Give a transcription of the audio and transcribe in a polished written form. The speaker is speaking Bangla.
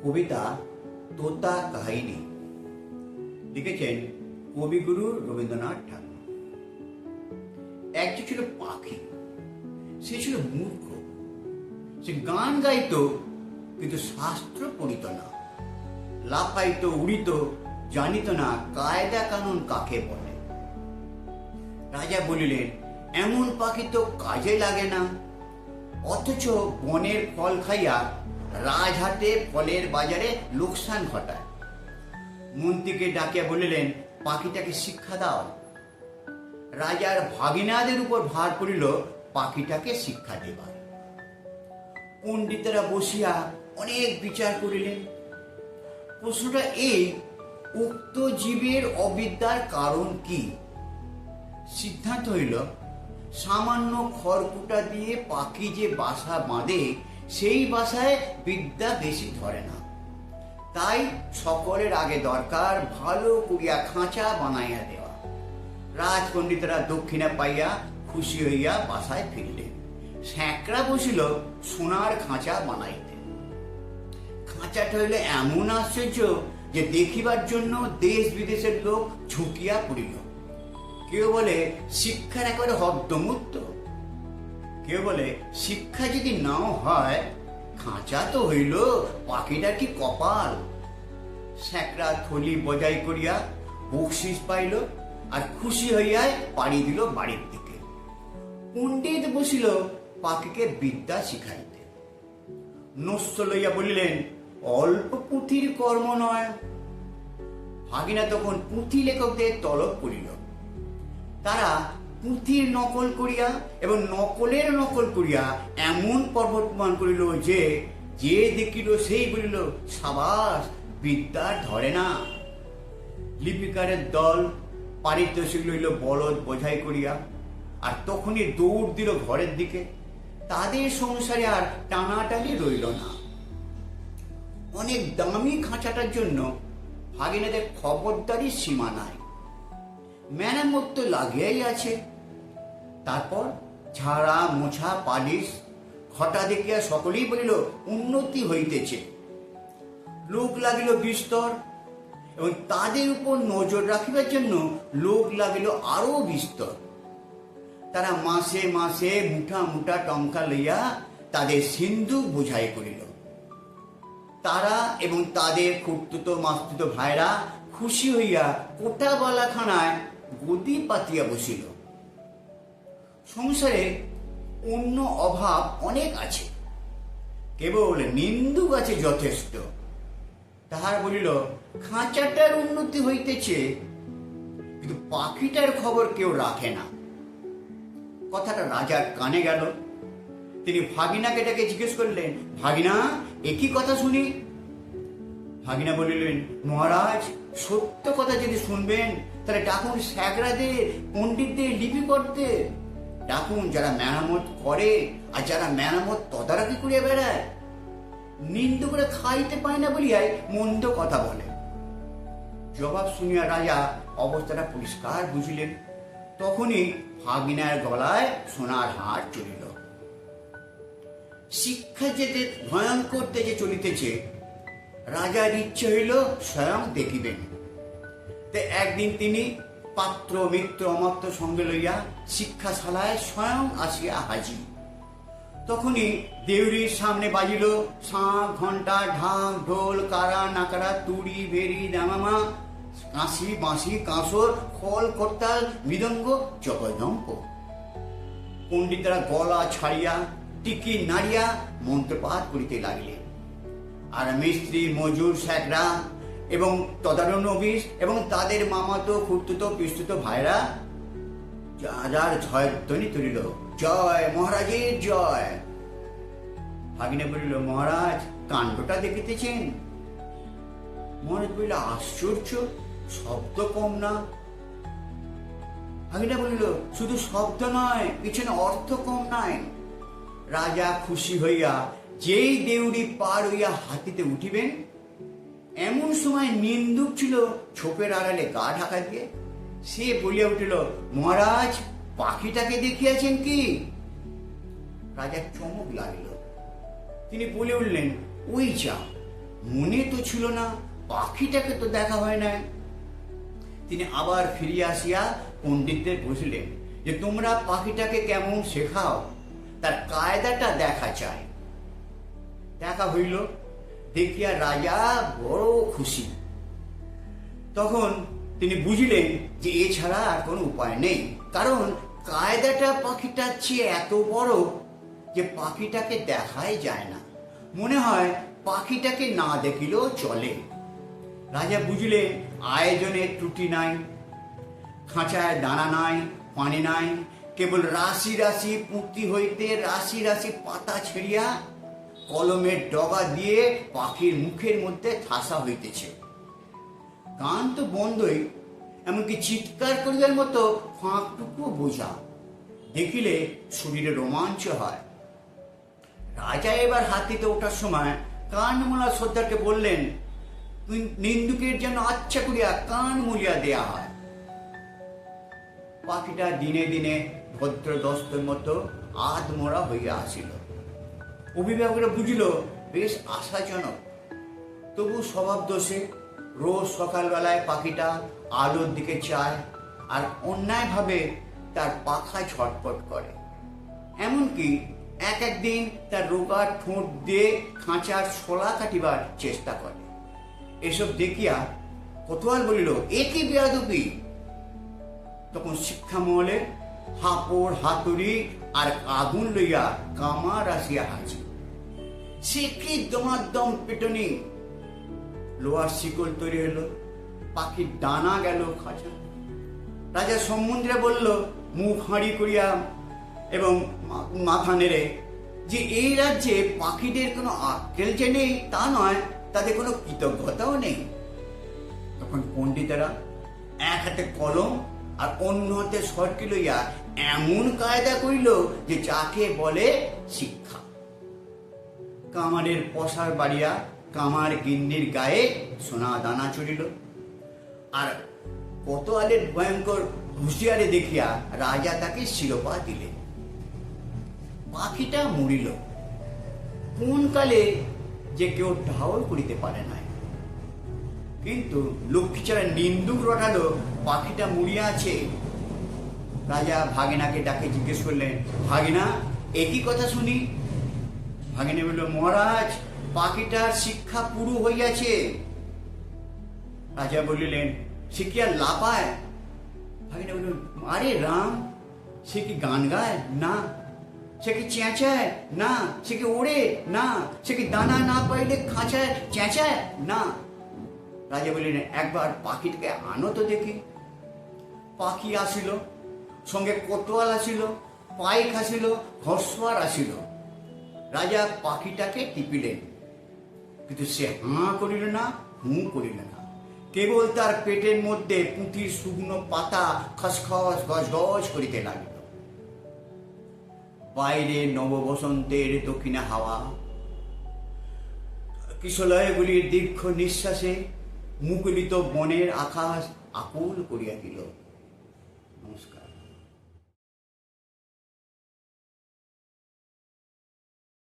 কবিতা তোতা কাহিনী লিখেছেন কবিগুরু রবীন্দ্রনাথ ঠাকুর। একটি ছিল পাখি, সে ছিল মূর্খ। সে গান গাইত কিন্তু শাস্ত্র পড়িত না, লাফাইত উড়িত, জানিত না কায়দা কানুন কাকে বলে। রাজা বলিলেন, এমন পাখি তো কাজে লাগে না, অথচ বনের ফল খাইয়া রাজহাটে ফলের বাজারে লোকসান ঘটায়। মন্ত্রীকে ডাকিয়া বলিলেন, পাখিটাকে শিক্ষা দাও। রাজার ভাগিনাদের উপর ভার পড়িল পাখিটাকে শিক্ষা দেবার। পণ্ডিতেরা বসিয়া অনেক বিচার করিলেন। প্রশ্নটা এই, উক্ত জীবের অবিদ্যার কারণ কি? সিদ্ধান্ত হইল, সামান্য খড়কুটা দিয়ে পাখি যে বাসা বাঁধে সেই বাসায় বিদ্যা বেশি ধরে না। তাই সকলের আগে দরকার ভালো করিয়া খাঁচা বানাইয়া দেওয়া। রাজপণ্ডিতরা দক্ষিণা পাইয়া খুশি হইয়া বাসায় ফিরলেন। স্যাঁকড়া বসিল সোনার খাঁচা বানাইতে। খাঁচাটা হইল এমন আশ্চর্য যে দেখিবার জন্য দেশ বিদেশের লোক ঝুঁকিয়া পড়িল। কেউ বলে শিক্ষার একেবারে হদ্দমুক্ত, কেউ বলে শিক্ষা যদি নাও হয় খাঁচা তো হইল পাখিটা কি কপাল। স্যাঁকড়া থলি বজাই করিয়া বকশিস পাইল আর খুশি হইয়াই পাড়ি দিল বাড়ির দিকে। পণ্ডিত বসিল পাখিকে বিদ্যা শিখাইতে। নস্য লইয়া বলিলেন, অল্প পুঁথির কর্ম নয়। ভাগিনা তখন পুঁথি লেখকদের তলব করিল। তারা পুঁথির নকল করিয়া এবং নকলের নকল করিয়া এমন পর্বত প্রমাণ করিল যে যে দেখিল সেই বলিল, সাবাস, বিদ্যা ধরে না। লিপিকারের দল পারিতোষিক লইল বলদ বোঝাই করিয়া, আর তখনই দৌড় দিল ঘরের দিকে। তাদের সংসারে আর টানাটানি রইল না। অনেক দামি খাঁচাটার জন্য ভাগিনাদের খবরদারির সীমা নাই। মেরামত তো লাগিয়াই আছে। তারপর ঝাড়া মোছা পালিশ ঘটা দেখিয়া সকলেই বলিল, উন্নতি হইতেছে। লোক লাগিল বিস্তর এবং তাদের উপর নজর রাখিবার জন্য লোক লাগিল আরো বিস্তর। তারা মাসে মাসে মুঠা মুঠা টঙ্কা লইয়া তাদের সিন্ধু বোঝাই করিল। তারা এবং তাদের খুঁড়তুতো মাস্তুতো ভাইরা খুশি হইয়া কোটাবালাখানায় গদি পাতিয়া বসিল। সংসারে অন্য অভাব অনেক আছে, কেবল নিন্দুক আছে যথেষ্ট। তাহার বলিল, খাঁচাটার উন্নতি হইতেছে কিন্তু পাখিটার খবর কেউ রাখে না। কথাটা রাজার কানে গেল। তিনি ভাগিনাকে ডেকে জিজ্ঞেস করলেন, ভাগিনা, একই কথা শুনি। ভাগিনা বলিলেন, মহারাজ, সত্য কথা যদি শুনবেন তাহলে ডাকুন স্যাকরাদের, পণ্ডিতদের, লিপিকরদের ডাকুন, যারা মেরামত করে আর যারা মেরামত তদারকি করিয়া বেড়ায়। নিন্দু করে খাইতে পায় না বলিয়াই মন্দ কথা বলে। জবাব শুনিয়া রাজা অবস্থাটা পরিষ্কার বুঝিলেন। তখনই ভাগিনার গলায় সোনার হার চলিল। শিক্ষা যেতে ভয়ঙ্কর তেজে চলিতেছে, রাজার ইচ্ছে হইল স্বয়ং দেখিবেন। তে একদিন তিনি পাত্র মিত্র অমাত্য সঙ্গে লইয়া শিক্ষাশালায় স্বয়ং আসিয়া হাজির। তখনই দেউরির সামনে বাজিল শাঁখ, ঘণ্টা, ঢাক, ঢোল, কারা, নাকারা, তুড়ি, ভেরি, দামামা, কাঁসি, বাঁশি, কাঁসর, খোল, করতাল, মৃদঙ্গ, জগদম্প। পণ্ডিতরা গলা ছাড়িয়া টিকি নাড়িয়া মন্ত্রপাঠ করিতে লাগিলেন। আর মিস্ত্রি, মজুর, স্যাকরা এবং তদারণবিশ এবং তাদের মামাতো খুঁড়তুতো পিস্তুতো ভাইরা রাজার জয়ধ্বনি তুলিল, জয় মহারাজের জয়। ভাগিনা বলিল, মহারাজ, কাণ্ডটা দেখিতেছেন? মহারাজ বলিল, আশ্চর্য, শব্দ কম না। ভাগিনা বলিল, শুধু শব্দ নয়, পিছনে অর্থ কম নাই। রাজা খুশি হইয়া যেই দেউরি পার হইয়া হাতিতে উঠিবেন, এমন সময় নিন্দুক ছিল ছোপের আড়ালে গা ঢাকা দিয়ে। সে বলিয়া উঠিল, মহারাজ, পাখিটাকে দেখিয়াছেন কি? রাজার চমক লাগিল। তিনি বলে উঠলেন, ওই যা, মনে তো ছিল না, পাখিটাকে তো দেখা হয় না। তিনি আবার ফিরিয়া আসিয়া পণ্ডিতদের বুঝলেন যে তোমরা পাখিটাকে কেমন শেখাও, তার কায়দাটা দেখা চাই। দেখা হইল, দেখিয়া রাজা বড় খুশি। তখন তিনি বুঝলেন যে এছাড়া আর কোনো উপায় নেই, কারণ কায়দাটা পাখিটার চেয়ে এত বড় যে পাখিটাকে দেখাই যায় না। মনে হয় পাখিটাকে না দেখিলেও চলে। রাজা বুঝলেন আয়োজনের ত্রুটি নাই, খাঁচায় দানা নাই, পানি নাই, কেবল রাশি রাশি পুঁতি হইতে রাশি রাশি পাতা ছেড়িয়া কলমের ডগা দিয়ে পাখির মুখের মধ্যে ঠাসা হইতেছে। কান তো বন্ধই, এমনকি চিৎকার করিবার মতো ফাঁকটুকু বোঝা। দেখিলে শরীরে রোমাঞ্চ হয়। রাজা এবার হাতিতে ওঠার সময় কানমুলা সর্দারকে বললেন, নিন্দুকের যেন আচ্ছা করিয়া কান মুলিয়া দেয়া হয়। পাখিটা দিনে দিনে ভদ্র দস্তের মতো আধমরা হইয়া আসিল। অভিভাবকরা বুঝিল বেশ আশাজনক, তবু স্বভাব দোষে রোজ সকালবেলায় পাখিটা আলোর দিকে চায় আর অন্যায়ভাবে তার পাখা ছটফট করে। এমনকি একদিন তার রোগা ঠোঁট দিয়ে খাঁচার শোলা কাটিবার চেষ্টা করে। এসব দেখিয়া কোতোয়াল বলিল, এ কি বেয়াদবি! তখন শিক্ষা মহলে হাপড় হাতুড়ি আর আগুন লইয়া কামার আসিয়া হাজির। সে কি দমাদম পিটনি! লোহার শিকল তৈরি হলো, পাখির ডানা গেল খাঁচা। রাজা সম্বন্ধে বলল মুখ হাঁড়ি করিয়া এবং মাথা নেড়ে যে এই রাজ্যে পাখিদের কোনো আক্কেল যে নেই তা নয়, তাদের কোনো কৃতজ্ঞতাও নেই। তখন পণ্ডিতেরা এক হাতে কলম আর অন্য হাতে সরকি লইয়া এমন কায়দা করিল যে যাকে বলে শিক্ষা। কামারের পশার বাড়িয়া কামার গিন্নির গায়ে সোনা দানা চড়িল। আর কোতোয়ালের ভয়ঙ্কর হুঁশিয়ারে দেখিয়া রাজা তাকে শিরোপা দিলেন। পাখিটা মরিল, কোন কালে যে কেউ ঢাউল করিতে পারে নাই। কিন্তু লক্ষ্মীছাড়া নিন্দুক রটালো পাখিটা মরিয়া আছে। রাজা ভাগিনাকে ডাকে জিজ্ঞেস করলেন, ভাগিনা একই কথা শুনি। ভাগিনা বলল, মহারাজ পাখিটার শিক্ষা পুরো হইয়াছে। রাজা বলিলেন, সে কি আর লাপায়? ভাগিনা বলল, আরে রাম, সে কি গান গায়? না। সে কি চেঁচায়? না। সে কি ওড়ে? না। সে কি দানা না পাইলে খাঁচায় চেঁচায়? না। রাজা বলিলেন, একবার পাখিটাকে আনো তো দেখি। পাখি আসিল, সঙ্গে কোতোয়াল আসিল, পাইক আসিল, ঘসওয়ার আসিল। রাজা পাখিটাকে টিপিলেন, কিন্তু সে হাঁ করিল না, হুঁ করিল না। কেবল তার পেটের মধ্যে পুঁতির শুকনো পাতা খসখস গজগজ করিতে লাগিল। বাইরে নববসন্তের দক্ষিণা হাওয়া কিশলয়গুলির দীর্ঘ নিঃশ্বাসে মুকুলিত বনের আকাশ আকুল করিয়া দিল। নমস্কার।